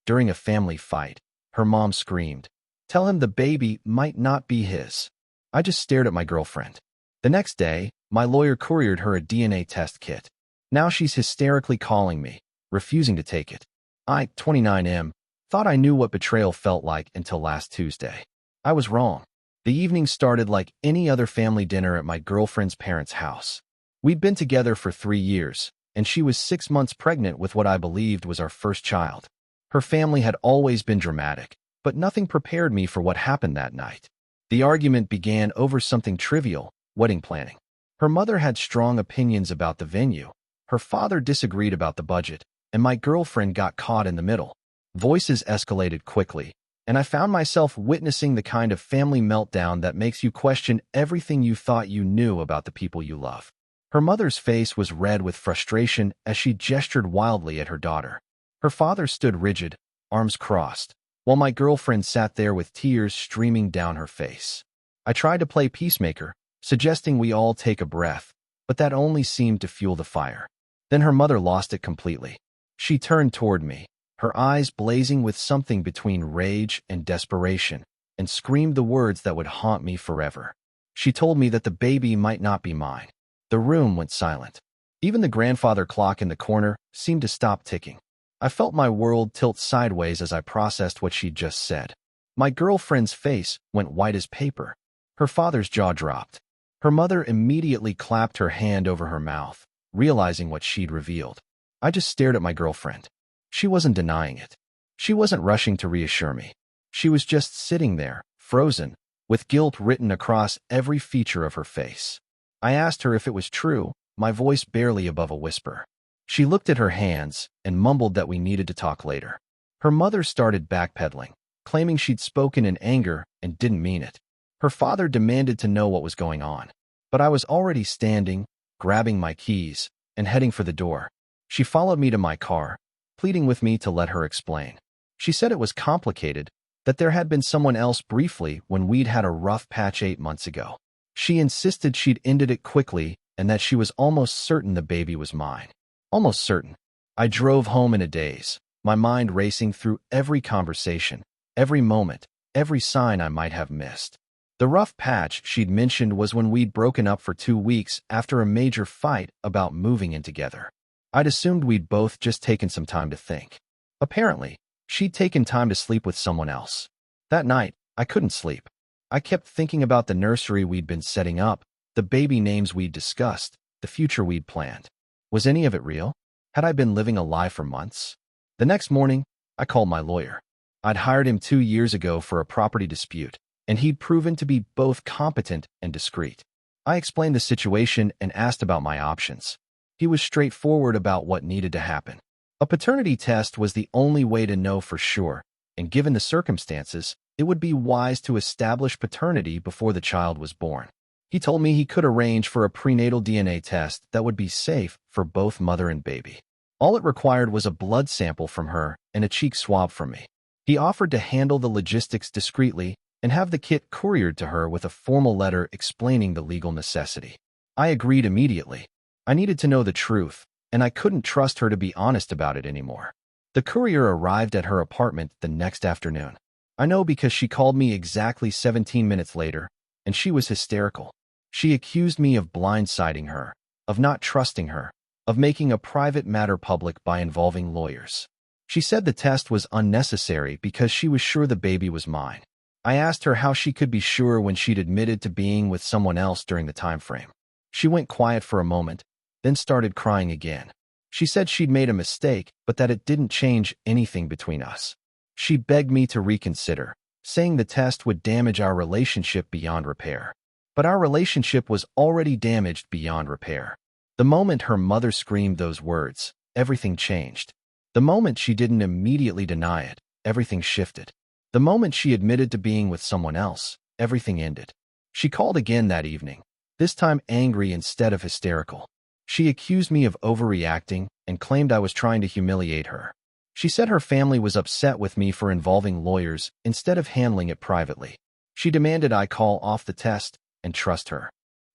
During a family fight, her mom screamed, "Tell him the baby might not be his." I just stared at my girlfriend. The next day, my lawyer couriered her a DNA test kit. Now she's hysterically calling me, refusing to take it. I, 29M, thought I knew what betrayal felt like until last Tuesday. I was wrong. The evening started like any other family dinner at my girlfriend's parents' house. We'd been together for 3 years, and she was 6 months pregnant with what I believed was our first child. Her family had always been dramatic, but nothing prepared me for what happened that night. The argument began over something trivial, wedding planning. Her mother had strong opinions about the venue. Her father disagreed about the budget, and my girlfriend got caught in the middle. Voices escalated quickly, and I found myself witnessing the kind of family meltdown that makes you question everything you thought you knew about the people you love. Her mother's face was red with frustration as she gestured wildly at her daughter. Her father stood rigid, arms crossed, while my girlfriend sat there with tears streaming down her face. I tried to play peacemaker, suggesting we all take a breath, but that only seemed to fuel the fire. Then her mother lost it completely. She turned toward me, her eyes blazing with something between rage and desperation, and screamed the words that would haunt me forever. She told me that the baby might not be mine. The room went silent. Even the grandfather clock in the corner seemed to stop ticking. I felt my world tilt sideways as I processed what she'd just said. My girlfriend's face went white as paper. Her father's jaw dropped. Her mother immediately clapped her hand over her mouth, realizing what she'd revealed. I just stared at my girlfriend. She wasn't denying it. She wasn't rushing to reassure me. She was just sitting there, frozen, with guilt written across every feature of her face. I asked her if it was true, my voice barely above a whisper. She looked at her hands and mumbled that we needed to talk later. Her mother started backpedaling, claiming she'd spoken in anger and didn't mean it. Her father demanded to know what was going on, but I was already standing, grabbing my keys, and heading for the door. She followed me to my car, pleading with me to let her explain. She said it was complicated, that there had been someone else briefly when we'd had a rough patch 8 months ago. She insisted she'd ended it quickly and that she was almost certain the baby was mine. Almost certain. I drove home in a daze, my mind racing through every conversation, every moment, every sign I might have missed. The rough patch she'd mentioned was when we'd broken up for 2 weeks after a major fight about moving in together. I'd assumed we'd both just taken some time to think. Apparently, she'd taken time to sleep with someone else. That night, I couldn't sleep. I kept thinking about the nursery we'd been setting up, the baby names we'd discussed, the future we'd planned. Was any of it real? Had I been living a lie for months? The next morning, I called my lawyer. I'd hired him 2 years ago for a property dispute, and he'd proven to be both competent and discreet. I explained the situation and asked about my options. He was straightforward about what needed to happen. A paternity test was the only way to know for sure, and given the circumstances, it would be wise to establish paternity before the child was born. He told me he could arrange for a prenatal DNA test that would be safe for both mother and baby. All it required was a blood sample from her and a cheek swab from me. He offered to handle the logistics discreetly and have the kit couriered to her with a formal letter explaining the legal necessity. I agreed immediately. I needed to know the truth, and I couldn't trust her to be honest about it anymore. The courier arrived at her apartment the next afternoon. I know because she called me exactly 17 minutes later, and she was hysterical. She accused me of blindsiding her, of not trusting her, of making a private matter public by involving lawyers. She said the test was unnecessary because she was sure the baby was mine. I asked her how she could be sure when she'd admitted to being with someone else during the time frame. She went quiet for a moment, then started crying again. She said she'd made a mistake, but that it didn't change anything between us. She begged me to reconsider, saying the test would damage our relationship beyond repair. But our relationship was already damaged beyond repair. The moment her mother screamed those words, everything changed. The moment she didn't immediately deny it, everything shifted. The moment she admitted to being with someone else, everything ended. She called again that evening, this time angry instead of hysterical. She accused me of overreacting and claimed I was trying to humiliate her. She said her family was upset with me for involving lawyers instead of handling it privately. She demanded I call off the test and trust her.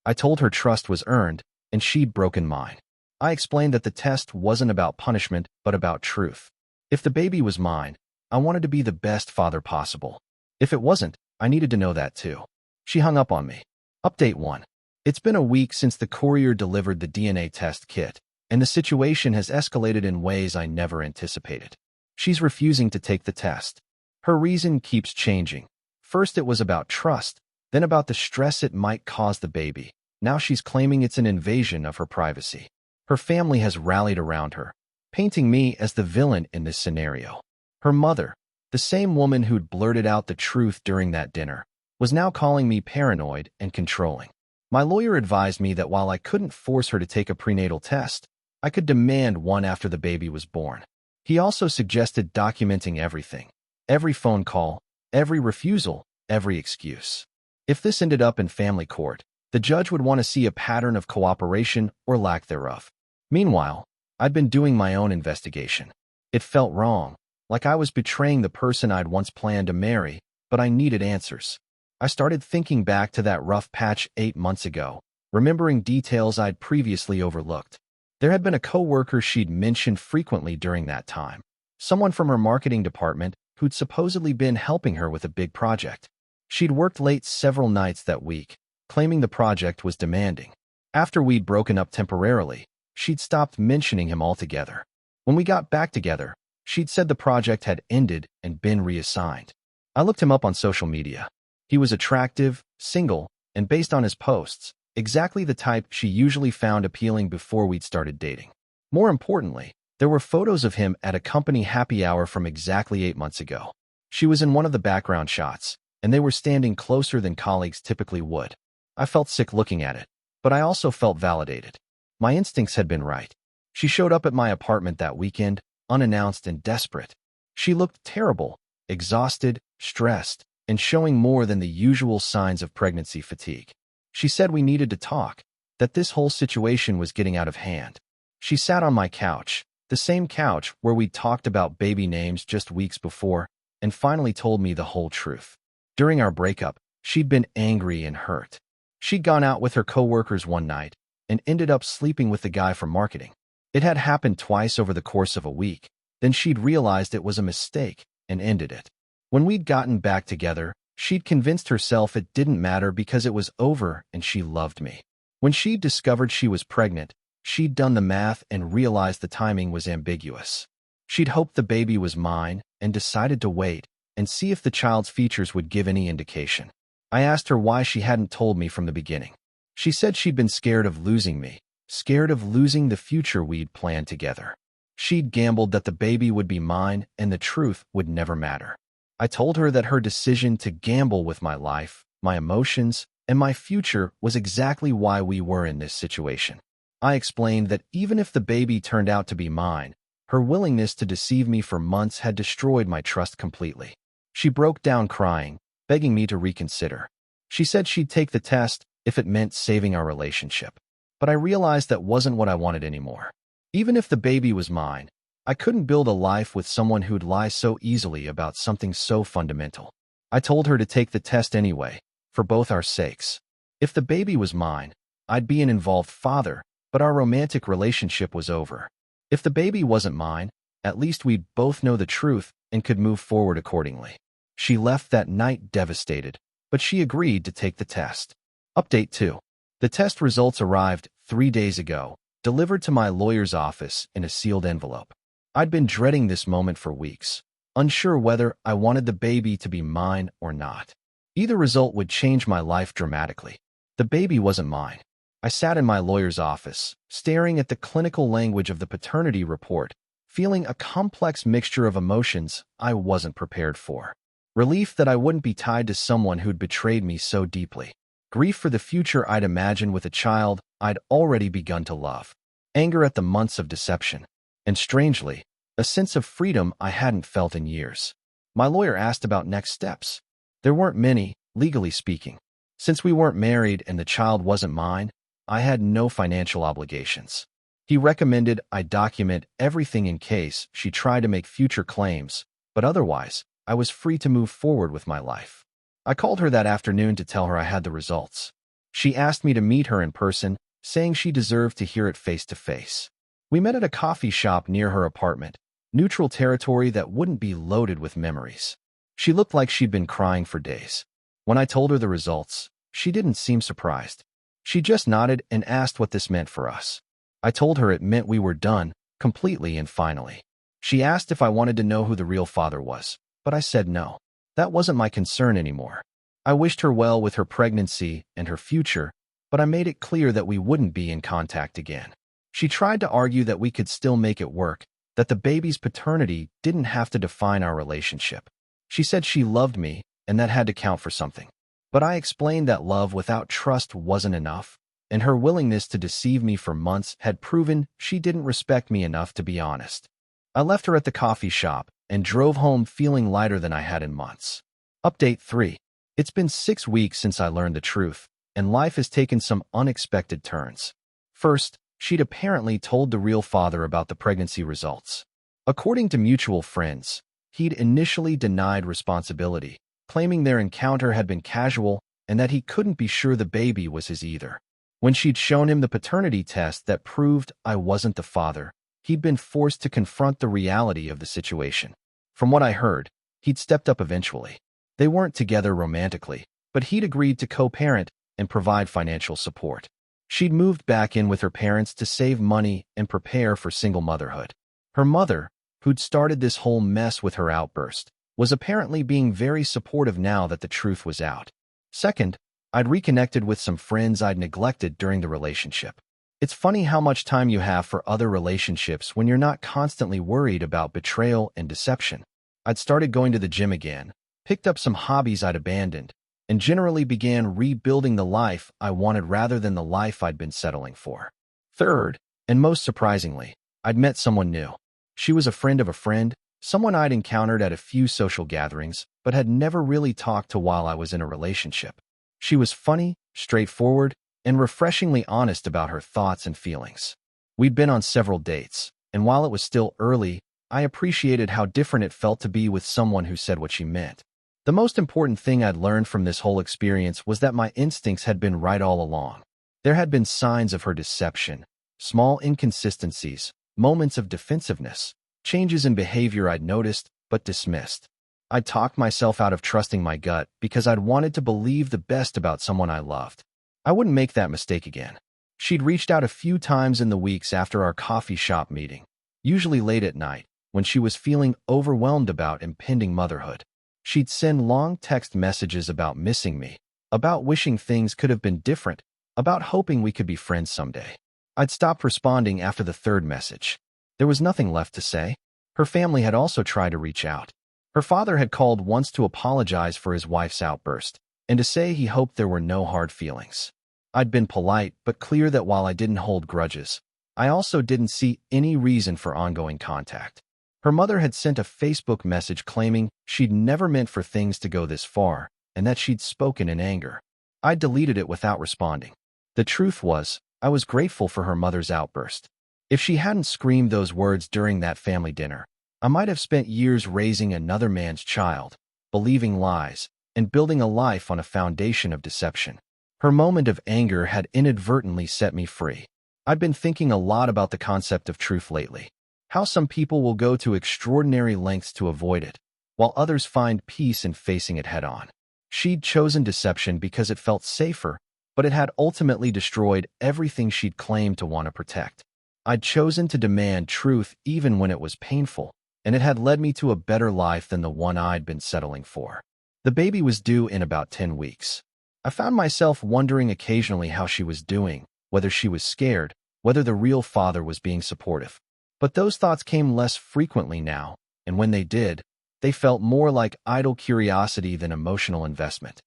I told her trust was earned, and she'd broken mine. I explained that the test wasn't about punishment, but about truth. If the baby was mine, I wanted to be the best father possible. If it wasn't, I needed to know that too. She hung up on me. Update 1. It's been a week since the courier delivered the DNA test kit, and the situation has escalated in ways I never anticipated. She's refusing to take the test. Her reason keeps changing. First it was about trust, then about the stress it might cause the baby. Now she's claiming it's an invasion of her privacy. Her family has rallied around her, painting me as the villain in this scenario. Her mother, the same woman who'd blurted out the truth during that dinner, was now calling me paranoid and controlling. My lawyer advised me that while I couldn't force her to take a prenatal test, I could demand one after the baby was born. He also suggested documenting everything, every phone call, every refusal, every excuse. If this ended up in family court, the judge would want to see a pattern of cooperation or lack thereof. Meanwhile, I'd been doing my own investigation. It felt wrong, like I was betraying the person I'd once planned to marry, but I needed answers. I started thinking back to that rough patch 8 months ago, remembering details I'd previously overlooked. There had been a coworker she'd mentioned frequently during that time, someone from her marketing department who'd supposedly been helping her with a big project. She'd worked late several nights that week, claiming the project was demanding. After we'd broken up temporarily, she'd stopped mentioning him altogether. When we got back together, she'd said the project had ended and been reassigned. I looked him up on social media. He was attractive, single, and based on his posts, exactly the type she usually found appealing before we'd started dating. More importantly, there were photos of him at a company happy hour from exactly 8 months ago. She was in one of the background shots, and they were standing closer than colleagues typically would. I felt sick looking at it, but I also felt validated. My instincts had been right. She showed up at my apartment that weekend, unannounced and desperate. She looked terrible, exhausted, stressed, and showing more than the usual signs of pregnancy fatigue. She said we needed to talk, that this whole situation was getting out of hand. She sat on my couch, the same couch where we'd talked about baby names just weeks before, and finally told me the whole truth. During our breakup, she'd been angry and hurt. She'd gone out with her coworkers one night and ended up sleeping with the guy from marketing. It had happened twice over the course of a week. Then she'd realized it was a mistake and ended it. When we'd gotten back together, she'd convinced herself it didn't matter because it was over and she loved me. When she'd discovered she was pregnant, she'd done the math and realized the timing was ambiguous. She'd hoped the baby was mine and decided to wait and see if the child's features would give any indication. I asked her why she hadn't told me from the beginning. She said she'd been scared of losing me, scared of losing the future we'd planned together. She'd gambled that the baby would be mine and the truth would never matter. I told her that her decision to gamble with my life, my emotions, and my future was exactly why we were in this situation. I explained that even if the baby turned out to be mine, her willingness to deceive me for months had destroyed my trust completely. She broke down crying, begging me to reconsider. She said she'd take the test if it meant saving our relationship. But I realized that wasn't what I wanted anymore. Even if the baby was mine, I couldn't build a life with someone who'd lie so easily about something so fundamental. I told her to take the test anyway, for both our sakes. If the baby was mine, I'd be an involved father, but our romantic relationship was over. If the baby wasn't mine, at least we'd both know the truth and could move forward accordingly. She left that night devastated, but she agreed to take the test. Update 2. The test results arrived 3 days ago, delivered to my lawyer's office in a sealed envelope. I'd been dreading this moment for weeks, unsure whether I wanted the baby to be mine or not. Either result would change my life dramatically. The baby wasn't mine. I sat in my lawyer's office, staring at the clinical language of the paternity report, feeling a complex mixture of emotions I wasn't prepared for. Relief that I wouldn't be tied to someone who'd betrayed me so deeply. Grief for the future I'd imagined with a child I'd already begun to love. Anger at the months of deception. And strangely, a sense of freedom I hadn't felt in years. My lawyer asked about next steps. There weren't many, legally speaking. Since we weren't married and the child wasn't mine, I had no financial obligations. He recommended I document everything in case she tried to make future claims, but otherwise, I was free to move forward with my life. I called her that afternoon to tell her I had the results. She asked me to meet her in person, saying she deserved to hear it face to face. We met at a coffee shop near her apartment, neutral territory that wouldn't be loaded with memories. She looked like she'd been crying for days. When I told her the results, she didn't seem surprised. She just nodded and asked what this meant for us. I told her it meant we were done, completely and finally. She asked if I wanted to know who the real father was, but I said no. That wasn't my concern anymore. I wished her well with her pregnancy and her future, but I made it clear that we wouldn't be in contact again. She tried to argue that we could still make it work, that the baby's paternity didn't have to define our relationship. She said she loved me, and that had to count for something. But I explained that love without trust wasn't enough, and her willingness to deceive me for months had proven she didn't respect me enough to be honest. I left her at the coffee shop and drove home feeling lighter than I had in months. Update 3. It's been 6 weeks since I learned the truth, and life has taken some unexpected turns. First, she'd apparently told the real father about the pregnancy results. According to mutual friends, he'd initially denied responsibility, claiming their encounter had been casual and that he couldn't be sure the baby was his either. When she'd shown him the paternity test that proved I wasn't the father, he'd been forced to confront the reality of the situation. From what I heard, he'd stepped up eventually. They weren't together romantically, but he'd agreed to co-parent and provide financial support. She'd moved back in with her parents to save money and prepare for single motherhood. Her mother, who'd started this whole mess with her outburst, was apparently being very supportive now that the truth was out. Second, I'd reconnected with some friends I'd neglected during the relationship. It's funny how much time you have for other relationships when you're not constantly worried about betrayal and deception. I'd started going to the gym again, picked up some hobbies I'd abandoned, and generally began rebuilding the life I wanted rather than the life I'd been settling for. Third, and most surprisingly, I'd met someone new. She was a friend of a friend, someone I'd encountered at a few social gatherings, but had never really talked to while I was in a relationship. She was funny, straightforward, and refreshingly honest about her thoughts and feelings. We'd been on several dates, and while it was still early, I appreciated how different it felt to be with someone who said what she meant. The most important thing I'd learned from this whole experience was that my instincts had been right all along. There had been signs of her deception, small inconsistencies, moments of defensiveness, changes in behavior I'd noticed but dismissed. I'd talked myself out of trusting my gut because I'd wanted to believe the best about someone I loved. I wouldn't make that mistake again. She'd reached out a few times in the weeks after our coffee shop meeting, usually late at night, when she was feeling overwhelmed about impending motherhood. She'd send long text messages about missing me, about wishing things could have been different, about hoping we could be friends someday. I'd stopped responding after the third message. There was nothing left to say. Her family had also tried to reach out. Her father had called once to apologize for his wife's outburst and to say he hoped there were no hard feelings. I'd been polite but clear that while I didn't hold grudges, I also didn't see any reason for ongoing contact. Her mother had sent a Facebook message claiming she'd never meant for things to go this far and that she'd spoken in anger. I deleted it without responding. The truth was, I was grateful for her mother's outburst. If she hadn't screamed those words during that family dinner, I might have spent years raising another man's child, believing lies, and building a life on a foundation of deception. Her moment of anger had inadvertently set me free. I've been thinking a lot about the concept of truth lately. How some people will go to extraordinary lengths to avoid it, while others find peace in facing it head-on. She'd chosen deception because it felt safer, but it had ultimately destroyed everything she'd claimed to want to protect. I'd chosen to demand truth even when it was painful, and it had led me to a better life than the one I'd been settling for. The baby was due in about 10 weeks. I found myself wondering occasionally how she was doing, whether she was scared, whether the real father was being supportive. But those thoughts came less frequently now, and when they did, they felt more like idle curiosity than emotional investment.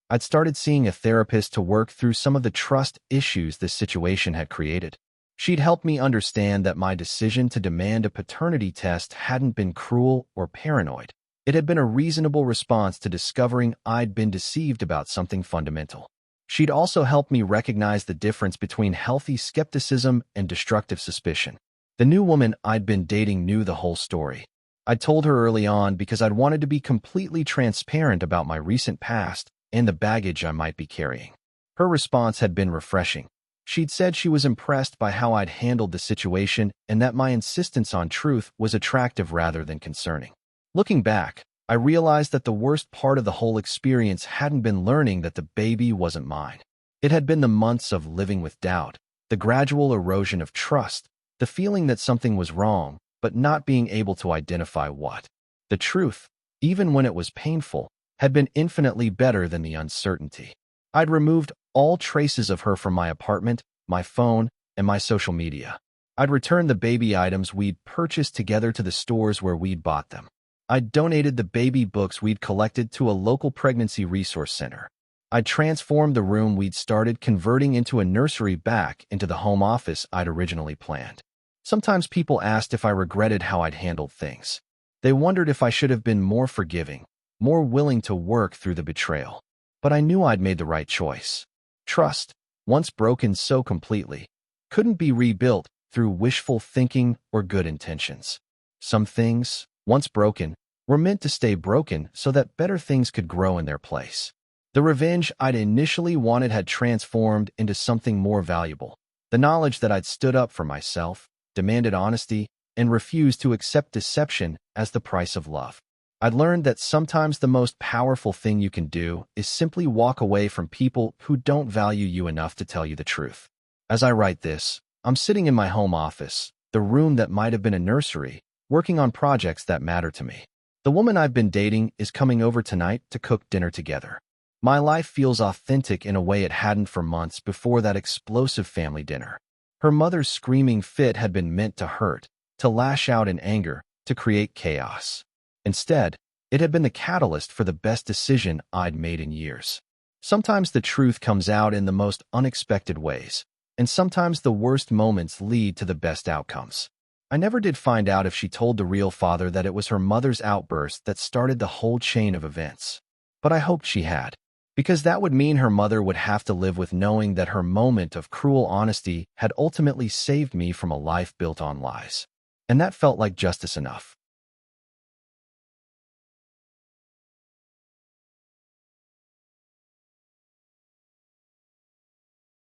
I'd started seeing a therapist to work through some of the trust issues this situation had created. She'd helped me understand that my decision to demand a paternity test hadn't been cruel or paranoid. It had been a reasonable response to discovering I'd been deceived about something fundamental. She'd also helped me recognize the difference between healthy skepticism and destructive suspicion. The new woman I'd been dating knew the whole story. I'd told her early on because I'd wanted to be completely transparent about my recent past and the baggage I might be carrying. Her response had been refreshing. She'd said she was impressed by how I'd handled the situation and that my insistence on truth was attractive rather than concerning. Looking back, I realized that the worst part of the whole experience hadn't been learning that the baby wasn't mine. It had been the months of living with doubt, the gradual erosion of trust, the feeling that something was wrong, but not being able to identify what. The truth, even when it was painful, had been infinitely better than the uncertainty. I'd removed all traces of her from my apartment, my phone, and my social media. I'd returned the baby items we'd purchased together to the stores where we'd bought them. I'd donated the baby books we'd collected to a local pregnancy resource center. I'd transformed the room we'd started converting into a nursery back into the home office I'd originally planned. Sometimes people asked if I regretted how I'd handled things. They wondered if I should have been more forgiving, more willing to work through the betrayal. But I knew I'd made the right choice. Trust, once broken so completely, couldn't be rebuilt through wishful thinking or good intentions. Some things, once broken, were meant to stay broken so that better things could grow in their place. The revenge I'd initially wanted had transformed into something more valuable. The knowledge that I'd stood up for myself, demanded honesty, and refused to accept deception as the price of love. I'd learned that sometimes the most powerful thing you can do is simply walk away from people who don't value you enough to tell you the truth. As I write this, I'm sitting in my home office, the room that might have been a nursery, working on projects that matter to me. The woman I've been dating is coming over tonight to cook dinner together. My life feels authentic in a way it hadn't for months before that explosive family dinner. Her mother's screaming fit had been meant to hurt, to lash out in anger, to create chaos. Instead, it had been the catalyst for the best decision I'd made in years. Sometimes the truth comes out in the most unexpected ways, and sometimes the worst moments lead to the best outcomes. I never did find out if she told the real father that it was her mother's outburst that started the whole chain of events. But I hoped she had, because that would mean her mother would have to live with knowing that her moment of cruel honesty had ultimately saved me from a life built on lies. And that felt like justice enough.